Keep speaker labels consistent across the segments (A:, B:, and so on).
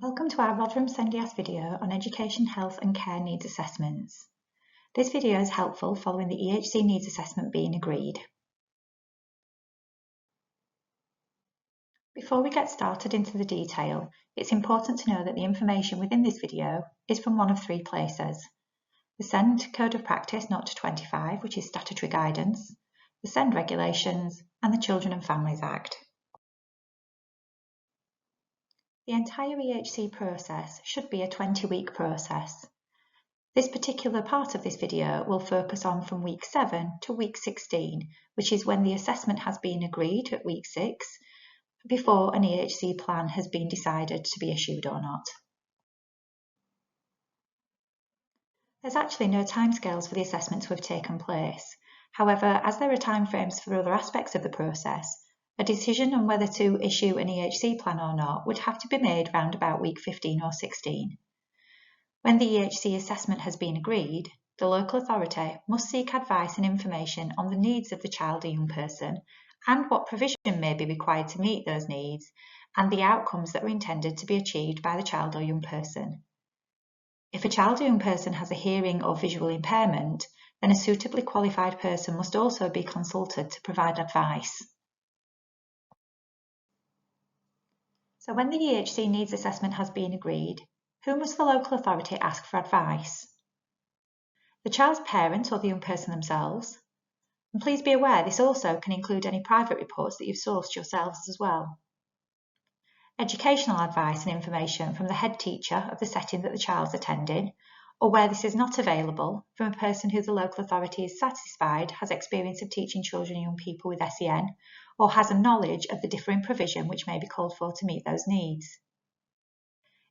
A: Welcome to our Rotherham CENDIAS video on Education, Health and Care Needs Assessments. This video is helpful following the EHC Needs Assessment being agreed. Before we get started into the detail, it's important to know that the information within this video is from one of three places: the SEND Code of Practice 0-25, which is statutory guidance, the SEND regulations, and the Children and Families Act. The entire EHC process should be a 20-week process. This particular part of this video will focus on from week 7 to week 16, which is when the assessment has been agreed at week 6, before an EHC plan has been decided to be issued or not. There's actually no timescales for the assessment to have taken place. However, as there are timeframes for other aspects of the process, a decision on whether to issue an EHC plan or not would have to be made round about week 15 or 16. When the EHC assessment has been agreed, the local authority must seek advice and information on the needs of the child or young person and what provision may be required to meet those needs and the outcomes that are intended to be achieved by the child or young person. If a child or young person has a hearing or visual impairment, then a suitably qualified person must also be consulted to provide advice. So when the EHC Needs Assessment has been agreed, who must the local authority ask for advice? The child's parent or the young person themselves. And please be aware this also can include any private reports that you've sourced yourselves as well. Educational advice and information from the head teacher of the setting that the child's attending, or where this is not available, from a person who the local authority is satisfied has experience of teaching children and young people with SEN, or has a knowledge of the differing provision which may be called for to meet those needs.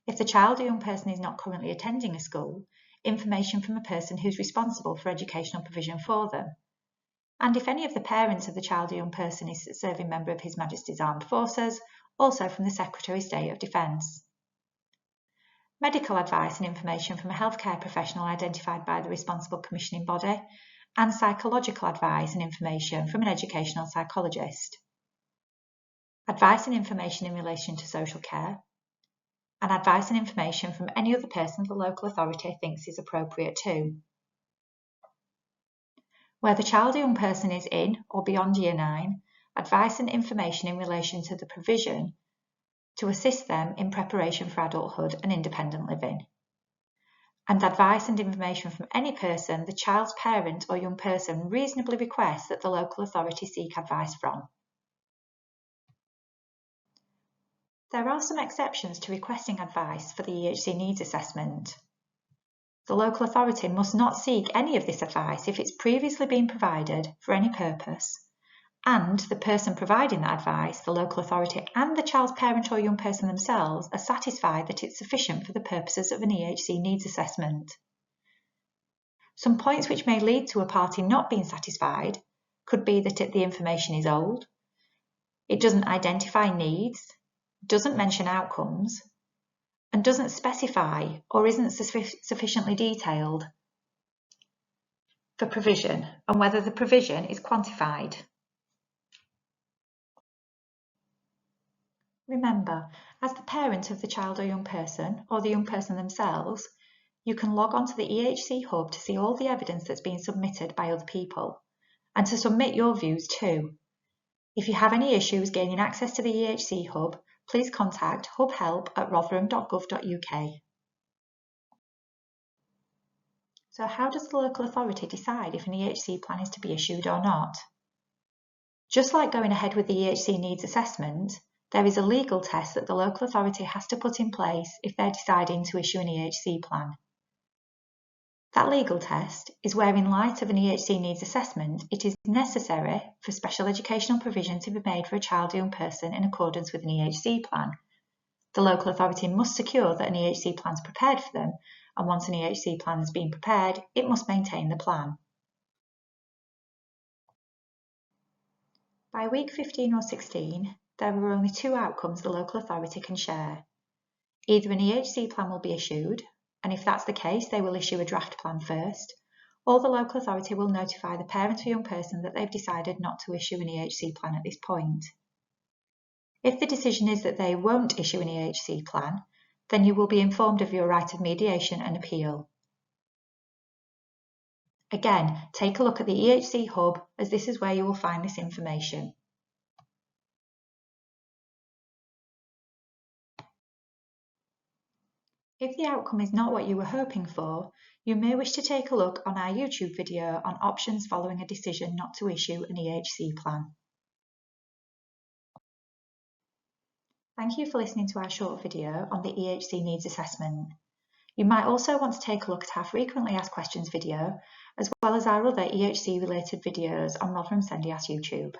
A: If the child or young person is not currently attending a school, information from a person who's responsible for educational provision for them. And if any of the parents of the child or young person is a serving member of His Majesty's Armed Forces, also from the Secretary of State of Defence. Medical advice and information from a healthcare professional identified by the responsible commissioning body, and psychological advice and information from an educational psychologist. Advice and information in relation to social care, and advice and information from any other person the local authority thinks is appropriate too. Where the child or young person is in or beyond Year 9, advice and information in relation to the provision to assist them in preparation for adulthood and independent living. And advice and information from any person the child's parent or young person reasonably requests that the local authority seek advice from. There are some exceptions to requesting advice for the EHC Needs Assessment. The local authority must not seek any of this advice if it's previously been provided for any purpose, and the person providing that advice, the local authority and the child's parent or young person themselves are satisfied that it's sufficient for the purposes of an EHC Needs Assessment. Some points which may lead to a party not being satisfied could be that the information is old, it doesn't identify needs, doesn't mention outcomes, and doesn't specify or isn't sufficiently detailed for provision and whether the provision is quantified. Remember, as the parent of the child or young person, or the young person themselves, you can log on to the EHC Hub to see all the evidence that's been submitted by other people, and to submit your views too. If you have any issues gaining access to the EHC Hub, please contact hubhelp@rotherham.gov.uk. So how does the local authority decide if an EHC plan is to be issued or not? Just like going ahead with the EHC Needs Assessment, there is a legal test that the local authority has to put in place if they're deciding to issue an EHC plan. That legal test is where, in light of an EHC Needs Assessment, it is necessary for special educational provision to be made for a child or young person in accordance with an EHC plan. The local authority must secure that an EHC plan is prepared for them, and once an EHC plan has been prepared, it must maintain the plan. By week 15 or 16, there are only two outcomes the local authority can share. Either an EHC plan will be issued, and if that's the case, they will issue a draft plan first, or the local authority will notify the parent or young person that they've decided not to issue an EHC plan at this point. If the decision is that they won't issue an EHC plan, then you will be informed of your right of mediation and appeal. Again, take a look at the EHC Hub, as this is where you will find this information. If the outcome is not what you were hoping for, you may wish to take a look on our YouTube video on options following a decision not to issue an EHC plan. Thank you for listening to our short video on the EHC Needs Assessment. You might also want to take a look at our frequently asked questions video, as well as our other EHC related videos on Rotherham Sendias YouTube.